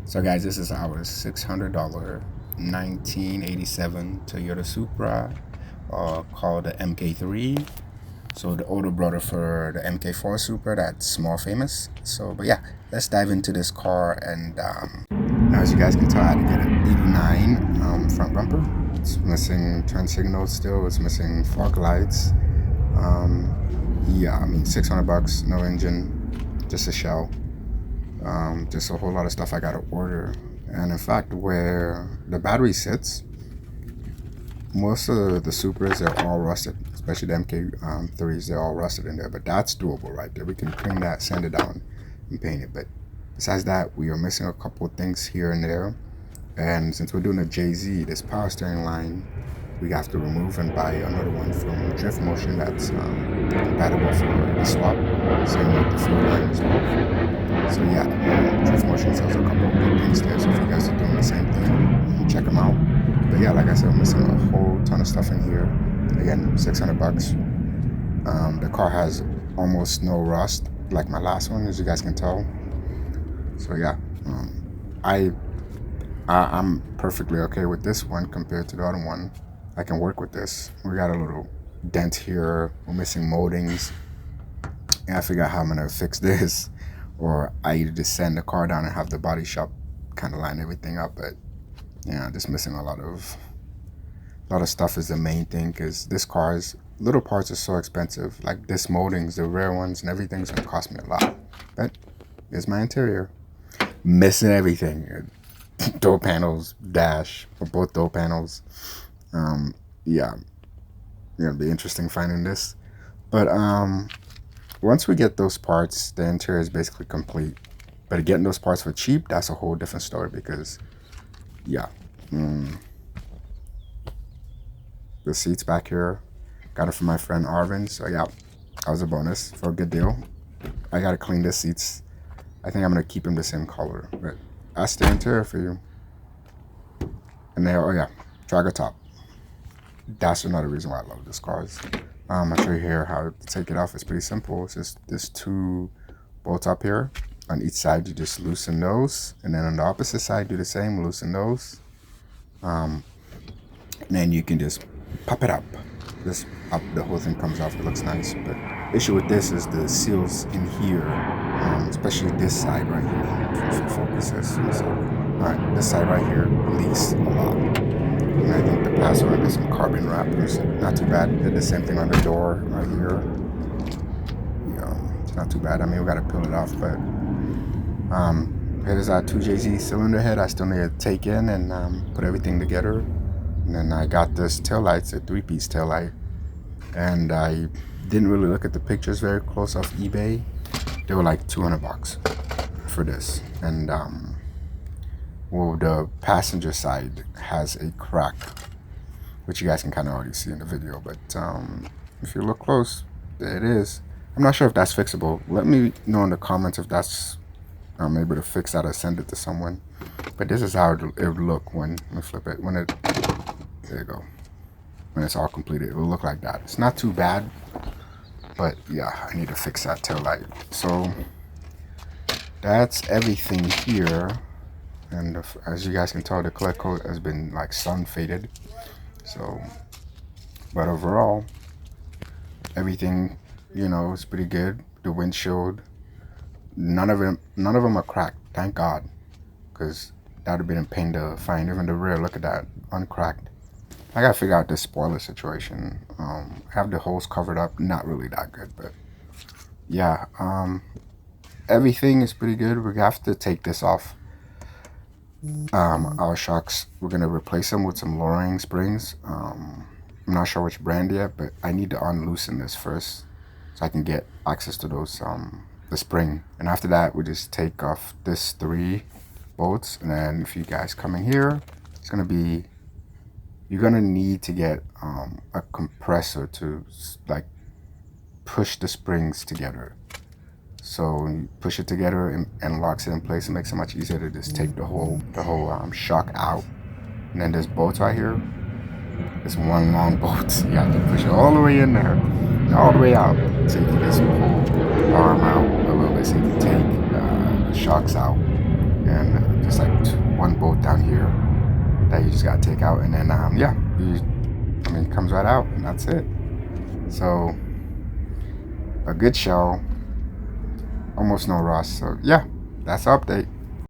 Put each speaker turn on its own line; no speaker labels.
So guys, this is our $600 1987 Toyota Supra called the MK3. So the older brother for the MK4 Supra that's more famous. So, but yeah, let's dive into this car. And now as you guys can tell, I had to get an 89 front bumper. It's missing turn signals still. It's missing fog lights. Yeah, I mean, 600 bucks, no engine, just a shell. Just a whole lot of stuff I gotta order. And in fact, where the battery sits, most of the Supras, they're all rusted, especially the MK3s, they're all rusted in there. But that's doable right there. We can clean that, sand it down, and paint it. But besides that, we are missing a couple of things here and there. And since we're doing a JZ, this power steering line, we have to remove and buy another one from Drift Motion that's compatible for the swap. Same with the fuel line as well. So yeah, Drift Motion sells a couple of good things there. So if you guys are doing the same thing, check them out. But yeah, like I said, I'm missing a whole ton of stuff in here. Again, 600 bucks. The car has almost no rust, like my last one, as you guys can tell. So yeah, I'm perfectly okay with this one compared to the other one. I can work with this. We got a little dent here. We're missing moldings. And I figure out how I'm gonna fix this, or I either just send the car down and have the body shop kind of line everything up. But yeah, just missing a lot of stuff is the main thing, because this car's little parts are so expensive. Like this moldings, the rare ones, and everything's gonna cost me a lot. But here's my interior, missing everything. Door panels, dash, or both door panels. Yeah, it'll be interesting finding this. But once we get those parts, the interior is basically complete. But getting those parts for cheap, that's a whole different story, because yeah, the seats back here, got it from my friend Arvin. So yeah, that was a bonus for a good deal. I gotta clean the seats. I think I'm gonna keep them the same color, but that's the interior for you. And there, oh yeah, Targa top. That's another reason why I love this car. I'll show you here how to take it off. It's pretty simple. It's just there's two bolts up here. On each side, you just loosen those, and then on the opposite side, do the same, loosen those. And then you can just pop it up. This up, the whole thing comes off. It looks nice. But issue with this is the seals in here, especially this side right here. If you focus this, so, alright, this side right here leaks a lot. And I think the past one is some carbon wrappers. Not too bad. Did the same thing on the door right here. It's not too bad. I mean, we gotta peel it off, but here's our 2JZ cylinder head. I still need to take in and put everything together. And then I got this taillight, a 3-piece taillight. And I didn't really look at the pictures very close off eBay. They were like 200 bucks for this. And well, the passenger side has a crack, which you guys can kind of already see in the video. But if you look close, there it is. I'm not sure if that's fixable. Let me know in the comments if that's I'm able to fix that or send it to someone. But this is how it would look when we flip it. There you go. When it's all completed, it will look like that. It's not too bad, but yeah, I need to fix that tail light. So that's everything here. And as you guys can tell, the clear coat has been like sun faded. So, but overall, everything, is pretty good. The windshield, none of them are cracked. Thank God, because that would have been a pain to find. Even the rear, look at that, uncracked. I gotta figure out this spoiler situation. Have the holes covered up, not really that good, but yeah, everything is pretty good. We have to take this off. Our shocks, we're gonna replace them with some lowering springs. I'm not sure which brand yet, but I need to unloosen this first so I can get access to those the spring. And after that, we just take off this 3 bolts. And then if you guys come in here, it's gonna be, you're gonna need to get a compressor to like push the springs together. So when you push it together and locks it in place, it makes it much easier to just take the whole shock out. And then there's bolts right here. It's one long bolt. You have to push it all the way in there, and all the way out. So you can just pull the arm out a little bit, so you can take the shocks out, and just like one bolt down here that you just gotta take out, and then yeah, it comes right out, and that's it. So a good shell, almost no rust. So yeah, that's the update.